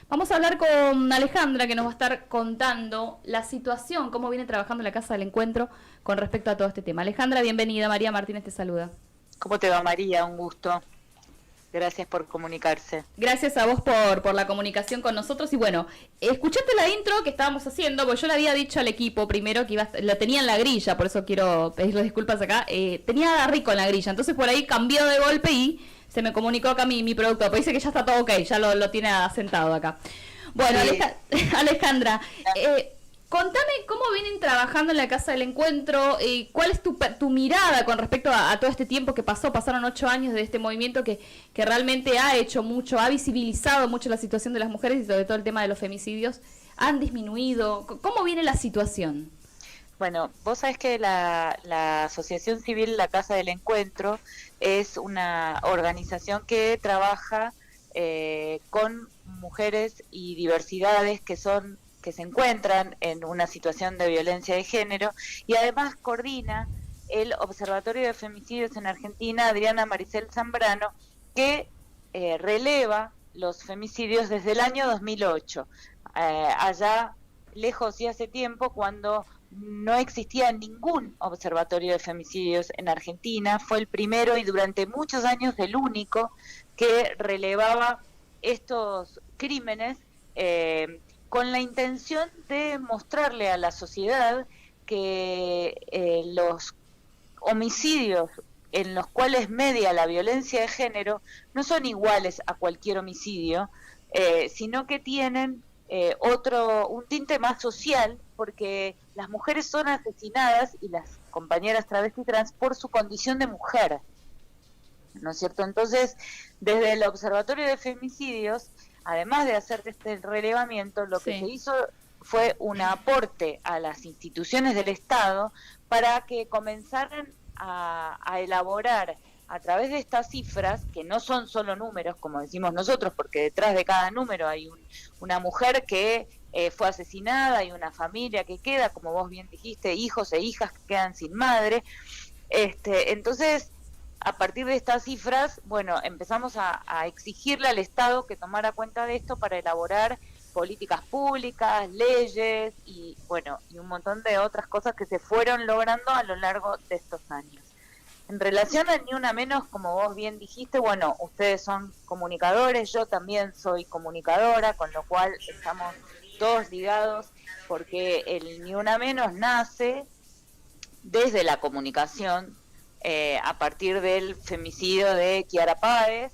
Vamos a hablar con Alejandra, que nos va a estar contando la situación, cómo viene trabajando la Casa del Encuentro con respecto a todo este tema. Alejandra, bienvenida. María Martínez te saluda. ¿Cómo te va, María? Un gusto. Gracias por comunicarse. Gracias a vos por la comunicación con nosotros. Y bueno, escuchaste la intro que estábamos haciendo, porque yo le había dicho al equipo primero que la tenía en la grilla, por eso quiero pedirle disculpas acá. Tenía a Rico en la grilla, entonces por ahí cambió de golpe y se me comunicó acá mi productor. Pero dice que ya está todo ok, ya lo tiene asentado acá. Bueno, sí. Alejandra, contame cómo vienen trabajando en la Casa del Encuentro, cuál es tu mirada con respecto a todo este tiempo que pasó. Pasaron 8 años de este movimiento que realmente ha hecho mucho, ha visibilizado mucho la situación de las mujeres y sobre todo el tema de los femicidios. ¿Han disminuido? ¿Cómo viene la situación? Bueno, vos sabés que la Asociación Civil La Casa del Encuentro es una organización que trabaja con mujeres y diversidades que se encuentran en una situación de violencia de género, y además coordina el Observatorio de Femicidios en Argentina, Adriana Maricel Zambrano, que releva los femicidios desde el año 2008, allá lejos y hace tiempo, cuando no existía ningún observatorio de femicidios en Argentina. Fue el primero y durante muchos años el único que relevaba estos crímenes, con la intención de mostrarle a la sociedad que los homicidios en los cuales media la violencia de género no son iguales a cualquier homicidio, sino que tienen un tinte más social, porque las mujeres son asesinadas, y las compañeras travesti trans, por su condición de mujer, ¿no es cierto? Entonces, desde el Observatorio de Femicidios, además de hacer este relevamiento, lo que se hizo fue un aporte a las instituciones del Estado para que comenzaran a elaborar, a través de estas cifras, que no son solo números, como decimos nosotros, porque detrás de cada número hay una mujer que fue asesinada, hay una familia que queda, como vos bien dijiste, hijos e hijas que quedan sin madre. Entonces, a partir de estas cifras, bueno, empezamos a exigirle al Estado que tomara cuenta de esto para elaborar políticas públicas, leyes y, bueno, y un montón de otras cosas que se fueron logrando a lo largo de estos años. En relación a Ni Una Menos, como vos bien dijiste, bueno, ustedes son comunicadores, yo también soy comunicadora, con lo cual estamos todos ligados, porque el Ni Una Menos nace desde la comunicación, a partir del femicidio de Kiara Páez,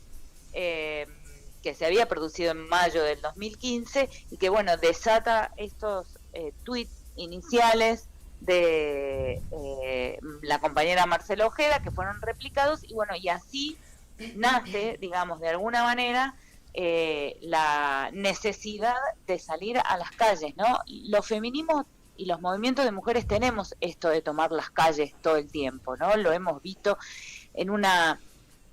que se había producido en mayo del 2015, y que, bueno, desata estos tweets iniciales de la compañera Marcela Ojeda, que fueron replicados, y bueno, y así nace, digamos, de alguna manera, la necesidad de salir a las calles, ¿no? Los feminismos y los movimientos de mujeres tenemos esto de tomar las calles todo el tiempo, ¿no? Lo hemos visto en una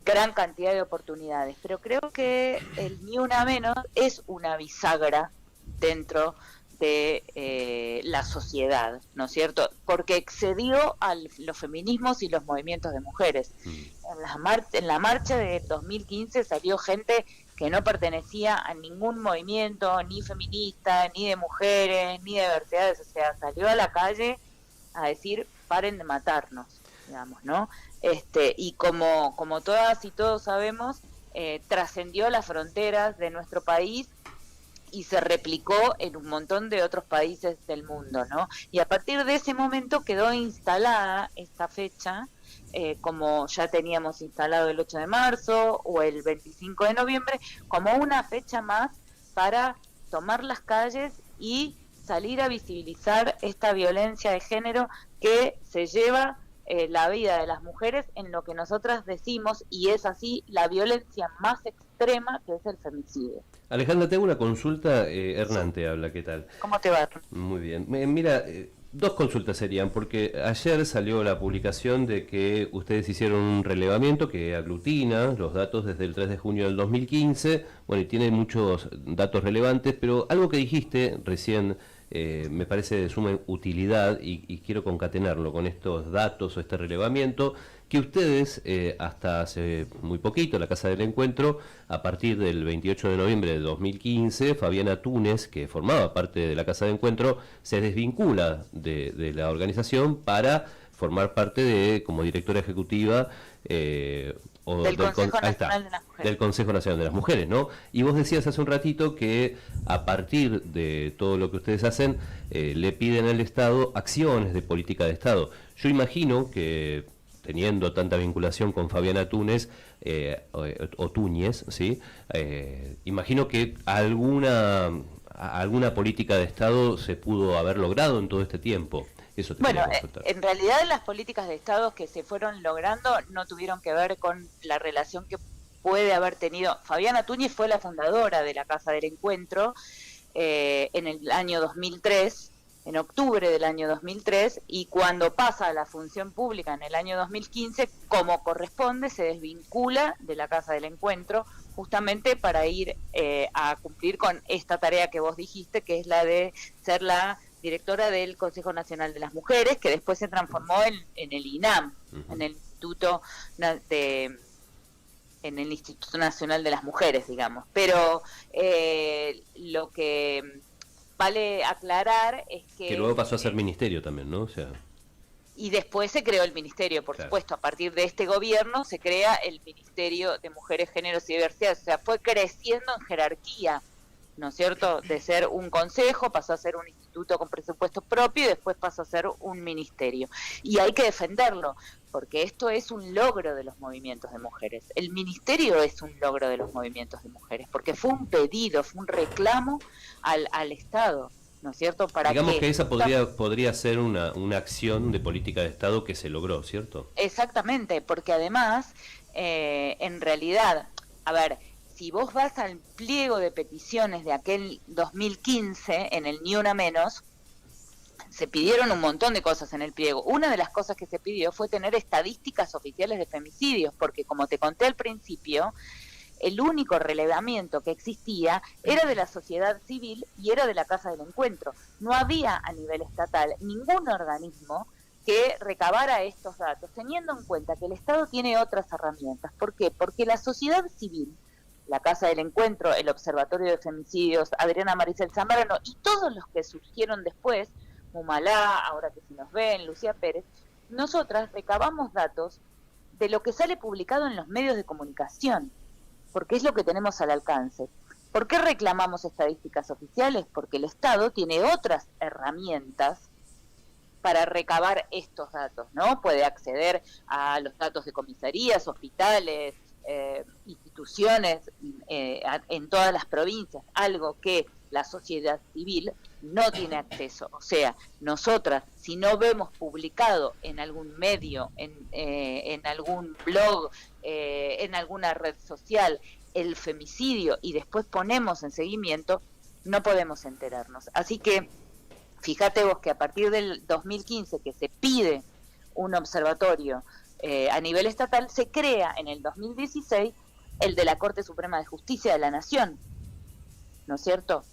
gran cantidad de oportunidades, pero creo que el Ni Una Menos es una bisagra dentro de la sociedad, ¿no es cierto? Porque excedió a los feminismos y los movimientos de mujeres. En la marcha de 2015 salió gente que no pertenecía a ningún movimiento, ni feminista, ni de mujeres, ni de diversidades, o sea, salió a la calle a decir, paren de matarnos, digamos, ¿no? Y como todas y todos sabemos, trascendió las fronteras de nuestro país y se replicó en un montón de otros países del mundo, ¿no? Y a partir de ese momento quedó instalada esta fecha, como ya teníamos instalado el 8 de marzo o el 25 de noviembre, como una fecha más para tomar las calles y salir a visibilizar esta violencia de género que se lleva la vida de las mujeres en lo que nosotras decimos, y es así, la violencia más extrema, que es el femicidio. Alejandra, tengo una consulta. Hernán te habla, ¿qué tal? ¿Cómo te va? Muy bien. Mira, dos consultas serían, porque ayer salió la publicación de que ustedes hicieron un relevamiento que aglutina los datos desde el 3 de junio del 2015, bueno, y tiene muchos datos relevantes, pero algo que dijiste recién me parece de suma utilidad y quiero concatenarlo con estos datos o este relevamiento, que ustedes hasta hace muy poquito, la Casa del Encuentro, a partir del 28 de noviembre de 2015, Fabiana Túnez, que formaba parte de la Casa del Encuentro, se desvincula de la organización para formar parte de, como directora ejecutiva, del Consejo Nacional de las Mujeres. Del Consejo Nacional de las Mujeres, ¿no? Y vos decías hace un ratito que a partir de todo lo que ustedes hacen, le piden al Estado acciones de política de Estado. Yo imagino que, teniendo tanta vinculación con Fabiana Túnez, o Túñez, ¿sí? Imagino que alguna política de Estado se pudo haber logrado en todo este tiempo. Eso bueno, en realidad las políticas de Estado que se fueron logrando no tuvieron que ver con la relación que puede haber tenido. Fabiana Túñez fue la fundadora de la Casa del Encuentro en el año 2003, en octubre del año 2003, y cuando pasa a la función pública en el año 2015, como corresponde, se desvincula de la Casa del Encuentro, justamente para ir a cumplir con esta tarea que vos dijiste, que es la de ser la directora del Consejo Nacional de las Mujeres, que después se transformó en el INAM, en el Instituto Nacional de las Mujeres, digamos. Pero lo que vale aclarar es que luego pasó a ser ministerio también, ¿no? O sea, y después se creó el ministerio, por supuesto. A partir de este gobierno se crea el Ministerio de Mujeres, Géneros y Diversidad. O sea, fue creciendo en jerarquía, ¿no es cierto? De ser un consejo, pasó a ser un instituto con presupuesto propio y después pasó a ser un ministerio. Y hay que defenderlo, porque esto es un logro de los movimientos de mujeres. El ministerio es un logro de los movimientos de mujeres, porque fue un pedido, fue un reclamo al Estado, ¿no es cierto? Para digamos que esa podría ser una acción de política de Estado que se logró, ¿cierto? Exactamente, porque además, en realidad, a ver, si vos vas al pliego de peticiones de aquel 2015, en el Ni Una Menos, se pidieron un montón de cosas en el pliego. Una de las cosas que se pidió fue tener estadísticas oficiales de femicidios, porque como te conté al principio, el único relevamiento que existía era de la sociedad civil y era de la Casa del Encuentro. No había a nivel estatal ningún organismo que recabara estos datos, teniendo en cuenta que el Estado tiene otras herramientas. ¿Por qué? Porque la sociedad civil, la Casa del Encuentro, el Observatorio de Femicidios, Adriana Maricel Zambrano y todos los que surgieron después, Mumalá, ahora que si nos ven, Lucía Pérez, nosotras recabamos datos de lo que sale publicado en los medios de comunicación, porque es lo que tenemos al alcance. ¿Por qué reclamamos estadísticas oficiales? Porque el Estado tiene otras herramientas para recabar estos datos, ¿no? Puede acceder a los datos de comisarías, hospitales, instituciones en todas las provincias, algo que la sociedad civil no tiene acceso. O sea, nosotras, si no vemos publicado en algún medio, en algún blog, en alguna red social, el femicidio y después ponemos en seguimiento, no podemos enterarnos. Así que fíjate vos que a partir del 2015 que se pide un observatorio a nivel estatal, se crea en el 2016 el de la Corte Suprema de Justicia de la Nación, ¿no es cierto?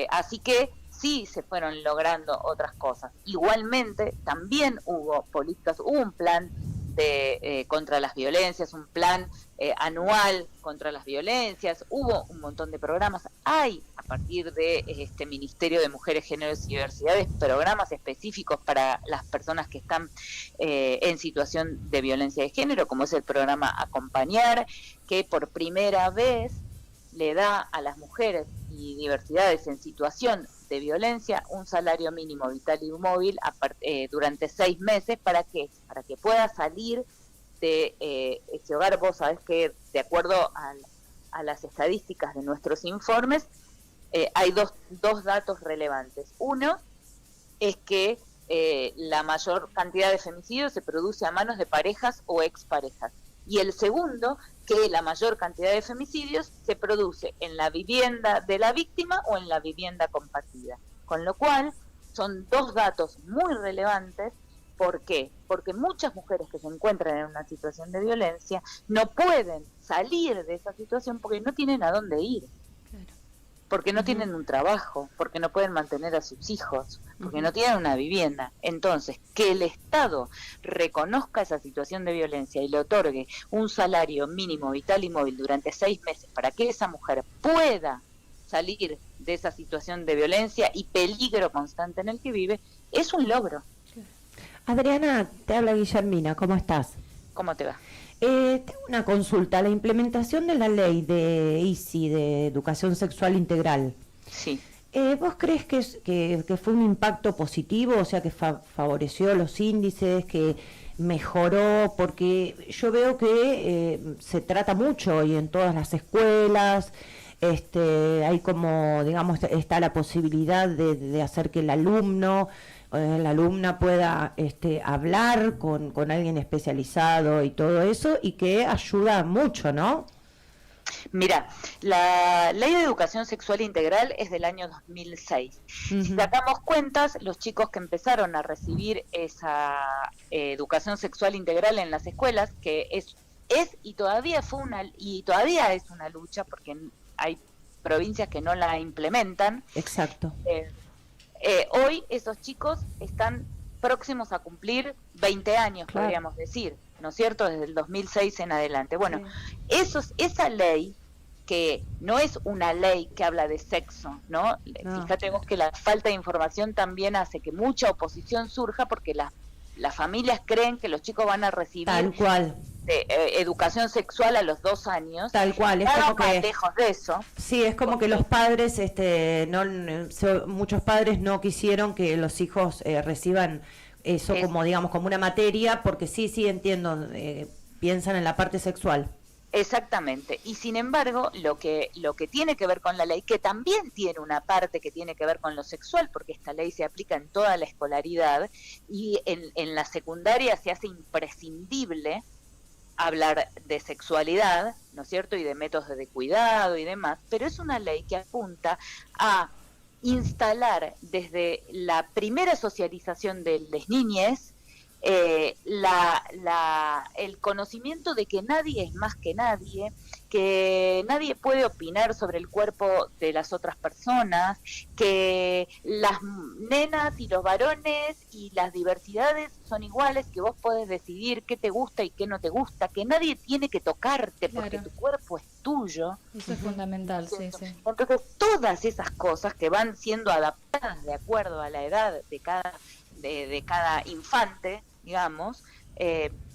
Así que sí se fueron logrando otras cosas. Igualmente también hubo políticas, hubo un plan de contra las violencias, un plan anual contra las violencias, hubo un montón de programas. Hay, a partir de este Ministerio de Mujeres, Géneros y Diversidades, programas específicos para las personas que están en situación de violencia de género, como es el programa Acompañar, que por primera vez le da a las mujeres y diversidades en situación de violencia un salario mínimo vital y móvil durante 6 meses. ¿Para qué? Para que pueda salir de ese hogar. Vos sabés que, de acuerdo a las estadísticas de nuestros informes, hay dos datos relevantes. Uno es que la mayor cantidad de femicidios se produce a manos de parejas o exparejas. Y el segundo, que la mayor cantidad de femicidios se produce en la vivienda de la víctima o en la vivienda compartida. Con lo cual, son dos datos muy relevantes. ¿Por qué? Porque muchas mujeres que se encuentran en una situación de violencia no pueden salir de esa situación porque no tienen a dónde ir. Claro. porque no tienen un trabajo, porque no pueden mantener a sus hijos, porque no tienen una vivienda. Entonces, que el Estado reconozca esa situación de violencia y le otorgue un salario mínimo vital y móvil durante 6 meses para que esa mujer pueda salir de esa situación de violencia y peligro constante en el que vive, es un logro. Adriana, te habla Guillermina, ¿cómo estás? ¿Cómo te va? Tengo una consulta. La implementación de la ley de ISI, de Educación Sexual Integral, Sí. ¿vos crees que fue un impacto positivo? O sea, que favoreció los índices, que mejoró, porque yo veo que se trata mucho y en todas las escuelas hay como, digamos, está la posibilidad de hacer que el alumno, la alumna pueda hablar con alguien especializado y todo eso, y que ayuda mucho, ¿no? Mira, la Ley de Educación Sexual Integral es del año 2006. Si sacamos cuentas, los chicos que empezaron a recibir esa educación sexual integral en las escuelas, que es y todavía todavía es una lucha, porque hay provincias que no la implementan. Exacto. Hoy esos chicos están próximos a cumplir 20 años, Claro. podríamos decir, ¿no es cierto? Desde el 2006 en adelante. Bueno, esa ley, que no es una ley que habla de sexo, ¿no? Fíjate vos que la falta de información también hace que mucha oposición surja, porque las familias creen que los chicos van a recibir Tal cual. Educación sexual a los 2 años. Tal cual, es Nada como más que... lejos de eso. Sí, es como que los padres, muchos padres no quisieron que los hijos reciban eso como, digamos, como una materia, porque sí, entiendo, piensan en la parte sexual. Exactamente. Y sin embargo, lo que tiene que ver con la ley, que también tiene una parte que tiene que ver con lo sexual, porque esta ley se aplica en toda la escolaridad, y en la secundaria se hace imprescindible hablar de sexualidad, ¿no es cierto?, y de métodos de cuidado y demás, pero es una ley que apunta a instalar desde la primera socialización de las niñez el conocimiento de que nadie es más que nadie puede opinar sobre el cuerpo de las otras personas, que las nenas y los varones y las diversidades son iguales, que vos podés decidir qué te gusta y qué no te gusta, que nadie tiene que tocarte porque tu cuerpo es tuyo. Eso es fundamental, sí. Entonces, todas esas cosas que van siendo adaptadas de acuerdo a la edad de cada infante, digamos,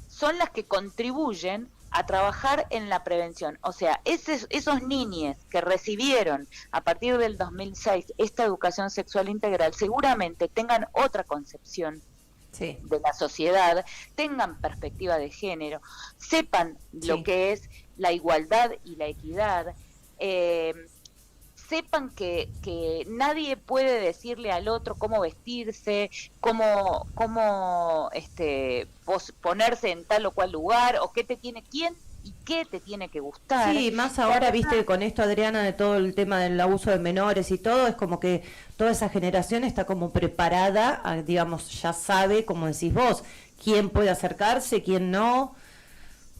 son las que contribuyen a trabajar en la prevención. O sea, esos niños que recibieron a partir del 2006 esta educación sexual integral seguramente tengan otra concepción de la sociedad, tengan perspectiva de género, sepan lo que es la igualdad y la equidad, sepan que nadie puede decirle al otro cómo vestirse, cómo ponerse en tal o cual lugar, o quién y qué te tiene que gustar. Sí, más ahora, viste, con esto, Adriana, de todo el tema del abuso de menores y todo, es como que toda esa generación está como preparada, digamos, ya sabe, como decís vos, quién puede acercarse, quién no.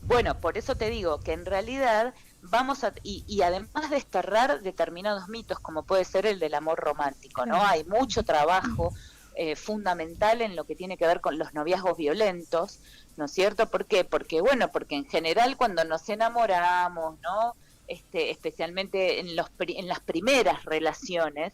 Bueno, por eso te digo que en realidad y además desterrar determinados mitos, como puede ser el del amor romántico, ¿no? Hay mucho trabajo fundamental en lo que tiene que ver con los noviazgos violentos, ¿no es cierto? ¿Por qué? Porque en general cuando nos enamoramos, ¿no? Especialmente en las primeras relaciones,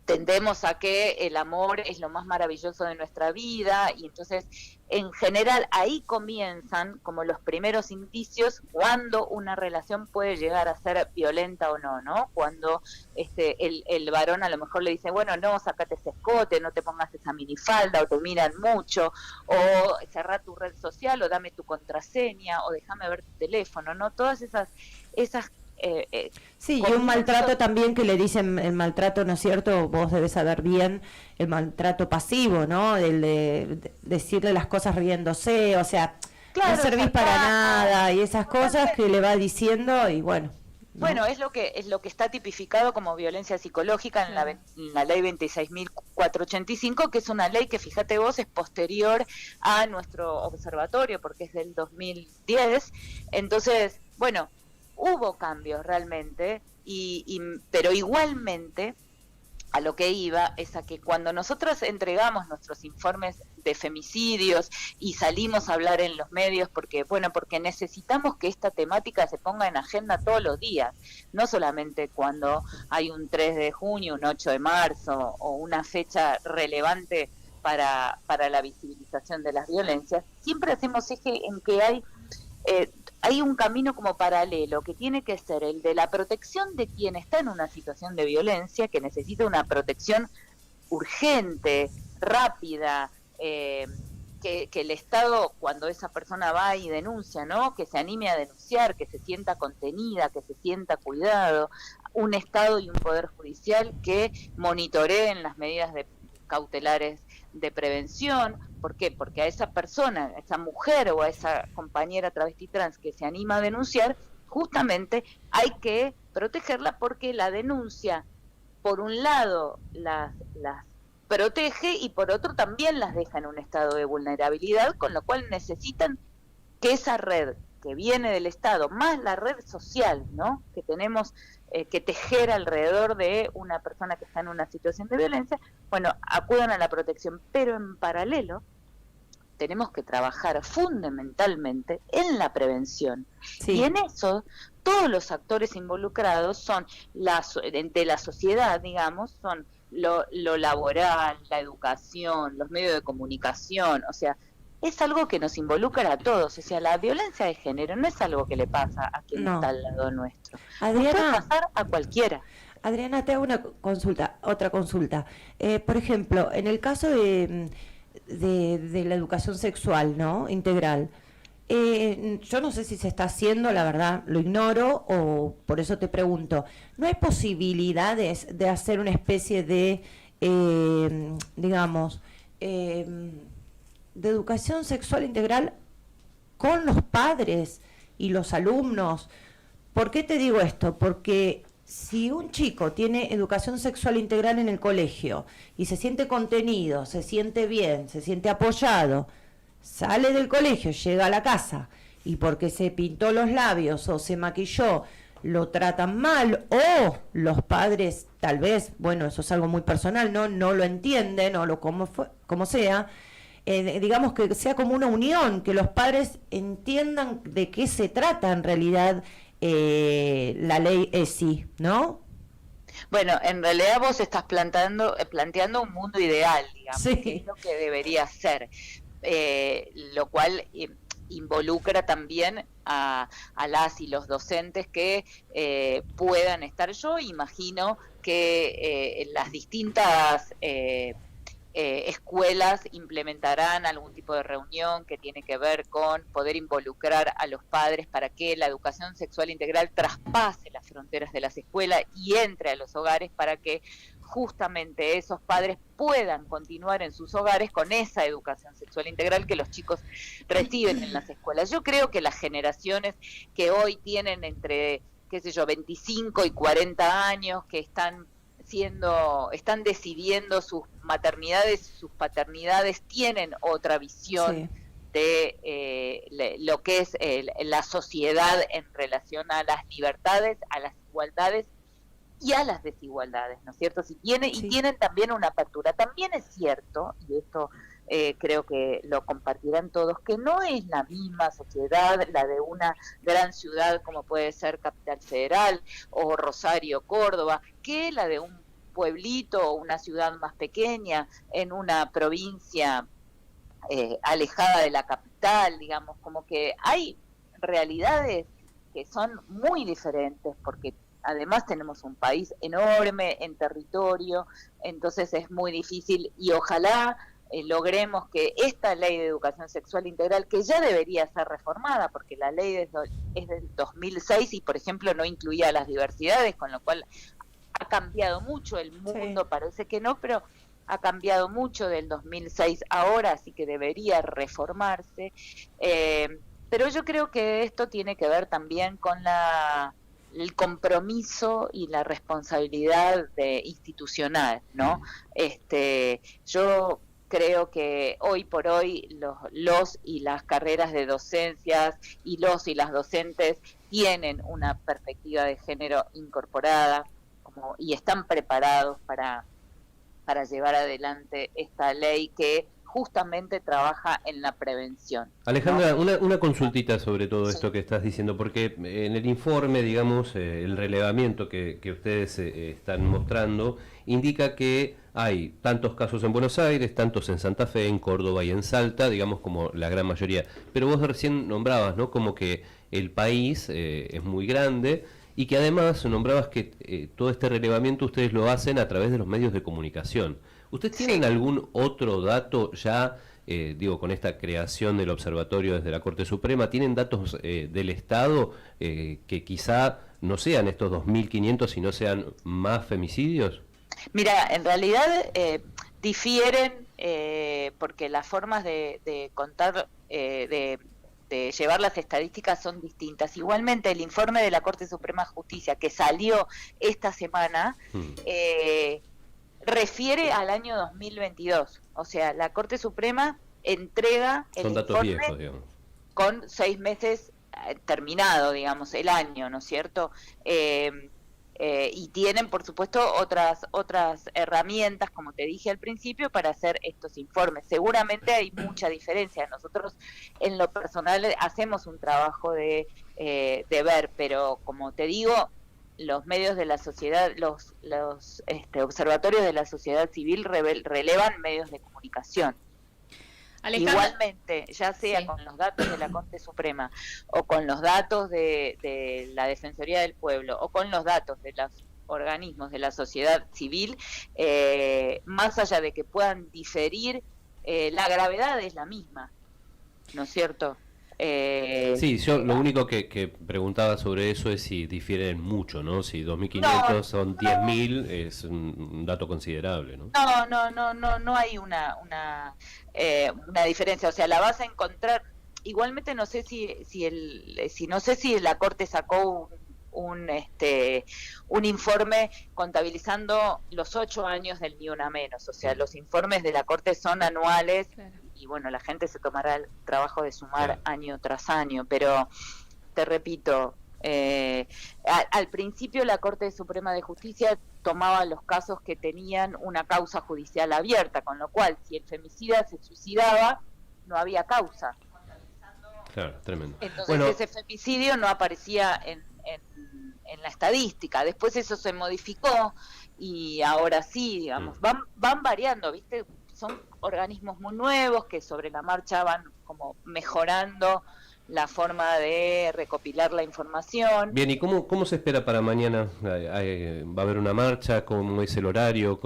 tendemos a que el amor es lo más maravilloso de nuestra vida, y entonces en general ahí comienzan como los primeros indicios cuando una relación puede llegar a ser violenta o no, ¿no? Cuando el varón a lo mejor le dice, bueno, no, sacate ese escote, no te pongas esa minifalda, o te miran mucho, o cerrá tu red social, o dame tu contraseña, o déjame ver tu teléfono, ¿no? Todas esas sí, y un maltrato también que le dicen, el maltrato, ¿no es cierto? Vos debes saber bien, el maltrato pasivo, ¿no? El de decirle las cosas riéndose, o sea, no servís para nada, y esas cosas que le va diciendo, y bueno. ¿no? Bueno, es lo que está tipificado como violencia psicológica en la ley 26.485, que es una ley que, fíjate vos, es posterior a nuestro observatorio, porque es del 2010. Entonces, bueno, hubo cambios realmente, Pero igualmente a lo que iba es a que cuando nosotros entregamos nuestros informes de femicidios y salimos a hablar en los medios porque necesitamos que esta temática se ponga en agenda todos los días, no solamente cuando hay un 3 de junio, un 8 de marzo o una fecha relevante para la visibilización de las violencias. Siempre hacemos eje en que hay un camino como paralelo que tiene que ser el de la protección de quien está en una situación de violencia, que necesita una protección urgente, rápida, que el Estado, cuando esa persona va y denuncia, ¿no?, que se anime a denunciar, que se sienta contenida, que se sienta cuidado, un Estado y un Poder Judicial que monitoreen las medidas cautelares de prevención. ¿Por qué? Porque a esa persona, a esa mujer o a esa compañera travesti trans que se anima a denunciar, justamente hay que protegerla, porque la denuncia, por un lado, las protege y por otro también las deja en un estado de vulnerabilidad, con lo cual necesitan que esa red que viene del Estado, más la red social, ¿no?, que tenemos que tejer alrededor de una persona que está en una situación de violencia, bueno, acudan a la protección. Pero en paralelo tenemos que trabajar fundamentalmente en la prevención. Sí. Y en eso todos los actores involucrados son de la sociedad, digamos, son lo laboral, la educación, los medios de comunicación, o sea, es algo que nos involucra a todos. O sea, la violencia de género no es algo que le pasa a quien está al lado nuestro. Adriana, puede pasar a cualquiera. Adriana, te hago otra consulta. Por ejemplo, en el caso de la educación sexual, ¿no?, integral, yo no sé si se está haciendo, la verdad lo ignoro, o por eso te pregunto, ¿no hay posibilidades de hacer una especie de, de educación sexual integral con los padres y los alumnos? ¿Por qué te digo esto? Porque si un chico tiene educación sexual integral en el colegio y se siente contenido, se siente bien, se siente apoyado, sale del colegio, llega a la casa y porque se pintó los labios o se maquilló, lo tratan mal, o los padres tal vez, bueno, eso es algo muy personal, no lo entienden, o como sea, digamos que sea como una unión, que los padres entiendan de qué se trata en realidad la ley ESI, ¿no? Bueno, en realidad vos estás planteando un mundo ideal, digamos, sí, que es lo que debería ser, lo cual involucra también a las y los docentes que puedan estar. Yo imagino que las distintas escuelas implementarán algún tipo de reunión que tiene que ver con poder involucrar a los padres para que la educación sexual integral traspase las fronteras de las escuelas y entre a los hogares, para que justamente esos padres puedan continuar en sus hogares con esa educación sexual integral que los chicos reciben en las escuelas. Yo creo que las generaciones que hoy tienen entre, 25 y 40 años, que están decidiendo sus maternidades, sus paternidades, tienen otra visión, sí, de lo que es la sociedad en relación a las libertades, a las igualdades y a las desigualdades, ¿no es cierto? Sí. Y tienen también una apertura. También es cierto, y esto creo que lo compartirán todos, que no es la misma sociedad la de una gran ciudad como puede ser Capital Federal o Rosario, Córdoba, que la de un pueblito o una ciudad más pequeña en una provincia alejada de la capital, digamos, como que hay realidades que son muy diferentes, porque además tenemos un país enorme en territorio, entonces es muy difícil, y ojalá logremos que esta ley de educación sexual integral, que ya debería ser reformada, porque la ley es del 2006 y, por ejemplo, no incluía las diversidades, con lo cual ha cambiado mucho el mundo, sí, parece que no, pero ha cambiado mucho del 2006 ahora, así que debería reformarse. Pero yo creo que esto tiene que ver también con el compromiso y la responsabilidad institucional, ¿no? Yo creo que hoy por hoy los y las carreras de docencias y los y las docentes tienen una perspectiva de género incorporada y están preparados para llevar adelante esta ley que justamente trabaja en la prevención. Alejandra, ¿no? una consultita sobre todo esto que estás diciendo, porque en el informe, digamos, el relevamiento que ustedes están mostrando indica que hay tantos casos en Buenos Aires, tantos en Santa Fe, en Córdoba y en Salta, digamos como la gran mayoría. Pero vos recién nombrabas, ¿no? Como que el país es muy grande y que además nombrabas que todo este relevamiento ustedes lo hacen a través de los medios de comunicación. ¿Ustedes tienen algún otro dato ya, con esta creación del observatorio desde la Corte Suprema, tienen datos del Estado que quizá no sean estos 2.500, sino sean más femicidios? Mira, en realidad difieren porque las formas de contar, de llevar las estadísticas son distintas. Igualmente, el informe de la Corte Suprema de Justicia que salió esta semana refiere al año 2022. O sea, la Corte Suprema entrega el Son datos informe viejos, digamos, con 6 meses terminado, digamos, el año, ¿no es cierto? Y tienen, por supuesto, otras herramientas, como te dije al principio, para hacer estos informes. Seguramente hay mucha diferencia. Nosotros, en lo personal, hacemos un trabajo de ver, pero como te digo, los medios de la sociedad, los observatorios de la sociedad civil relevan medios de comunicación. Alejandra. Igualmente, ya sea con los datos de la Corte Suprema o con los datos de la Defensoría del Pueblo o con los datos de los organismos de la sociedad civil, más allá de que puedan diferir, la gravedad es la misma, ¿no es cierto? Sí, yo lo único que preguntaba sobre eso es si difieren mucho, ¿no? Si 2.500 son 10.000 es un dato considerable, ¿no? No hay una diferencia. O sea, la vas a encontrar. Igualmente no sé no sé si la Corte sacó un informe contabilizando los 8 años del Ni Una Menos. O sea, los informes de la Corte son anuales. Claro. Y bueno, la gente se tomará el trabajo de sumar año tras año, pero te repito, al principio la Corte Suprema de Justicia tomaba los casos que tenían una causa judicial abierta, con lo cual si el femicida se suicidaba, no había causa. Claro, tremendo. Entonces ese femicidio no aparecía en la estadística. Después eso se modificó y ahora sí, digamos, van variando, ¿viste? Son organismos muy nuevos que sobre la marcha van como mejorando la forma de recopilar la información. Bien, ¿y cómo se espera para mañana? ¿Va a haber una marcha? ¿Cómo es el horario?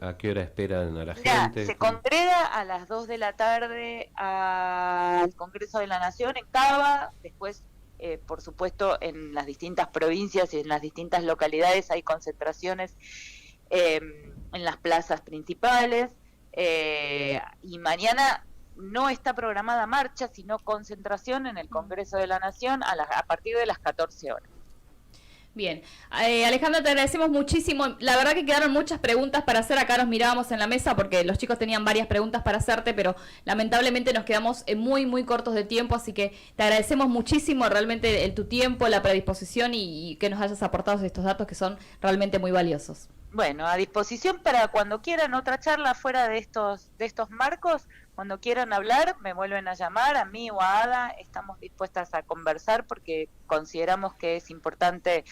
¿A qué hora esperan a la gente? Se congrega a las 2 de la tarde al Congreso de la Nación en Cava, después por supuesto en las distintas provincias y en las distintas localidades hay concentraciones en las plazas principales. Y mañana no está programada marcha, sino concentración en el Congreso de la Nación a partir de las 14 horas. Bien, Alejandra, te agradecemos muchísimo. La verdad que quedaron muchas preguntas para hacer. Acá nos mirábamos en la mesa porque los chicos tenían varias preguntas para hacerte, pero lamentablemente nos quedamos muy, muy cortos de tiempo, así que te agradecemos muchísimo realmente tu tiempo, la predisposición y que nos hayas aportado estos datos que son realmente muy valiosos. Bueno, a disposición para cuando quieran otra charla fuera de estos marcos, cuando quieran hablar, me vuelven a llamar, a mí o a Ada, estamos dispuestas a conversar porque consideramos que es importante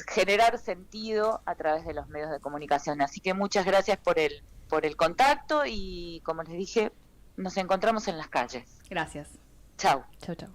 generar sentido a través de los medios de comunicación. Así que muchas gracias por el contacto y, como les dije, nos encontramos en las calles. Gracias. Chau. Chau, chau.